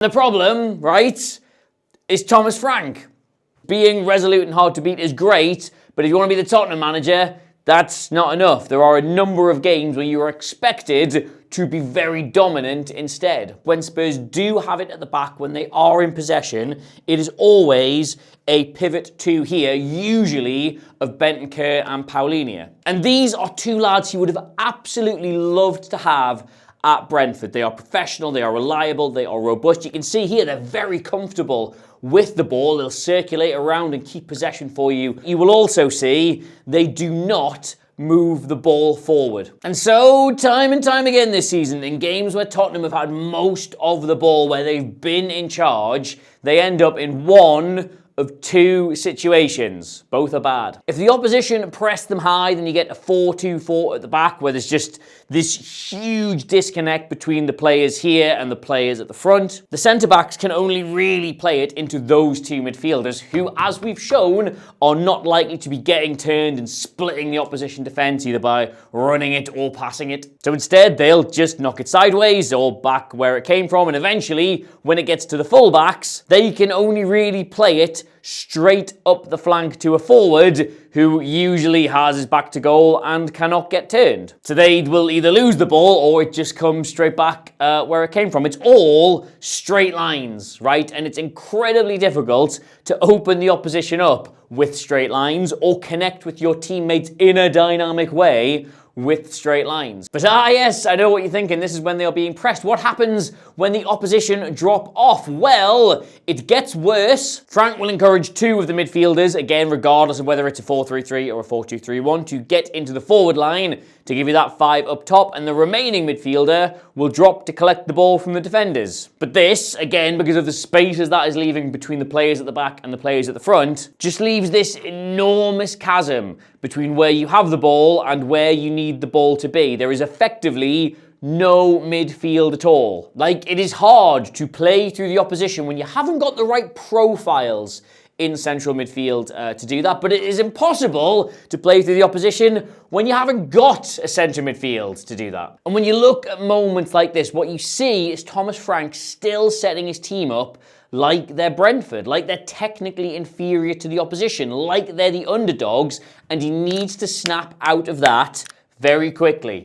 The problem, right, is Thomas Frank. Being resolute and hard to beat is great, but if you want to be the Tottenham manager, that's not enough. There are a number of games where you are expected to be very dominant instead. When Spurs do have it at the back, when they are in possession, it is always a pivot two here, usually of Bentancur and Paulinho. And these are two lads you would have absolutely loved to have at Brentford. They are professional, they are reliable, they are robust. You can see here they're very comfortable with the ball. They'll circulate around and keep possession for you. You will also see they do not move the ball forward. And so, time and time again this season, in games where Tottenham have had most of the ball, where they've been in charge, they end up in one of two situations. Both are bad. If the opposition press them high, then you get a 4-2-4 at the back, where there's just this huge disconnect between the players here and the players at the front. The centre-backs can only really play it into those two midfielders, who, as we've shown, are not likely to be getting turned and splitting the opposition defence, either by running it or passing it. So instead, they'll just knock it sideways or back where it came from, and eventually, when it gets to the full-backs, they can only really play it straight up the flank to a forward who usually has his back to goal and cannot get turned. So they will either lose the ball or it just comes straight back where it came from. It's all straight lines, right? And it's incredibly difficult to open the opposition up with straight lines or connect with your teammates in a dynamic way with straight lines. But yes, I know what you're thinking. This is when they are being pressed. What happens when the opposition drop off? Well, it gets worse. Frank will encourage two of the midfielders, again, regardless of whether it's a 4-3-3 or a 4-2-3-1, to get into the forward line to give you that 5 up top, and the remaining midfielder will drop to collect the ball from the defenders. But this, again, because of the spaces that is leaving between the players at the back and the players at the front, just leaves this enormous chasm between where you have the ball and where you need the ball to be. There is effectively no midfield at all. Like, it is hard to play through the opposition when you haven't got the right profiles in central midfield to do that, but it is impossible to play through the opposition when you haven't got a centre midfield to do that. And when you look at moments like this, what you see is Thomas Frank still setting his team up like they're Brentford, like they're technically inferior to the opposition, like they're the underdogs, and he needs to snap out of that very quickly.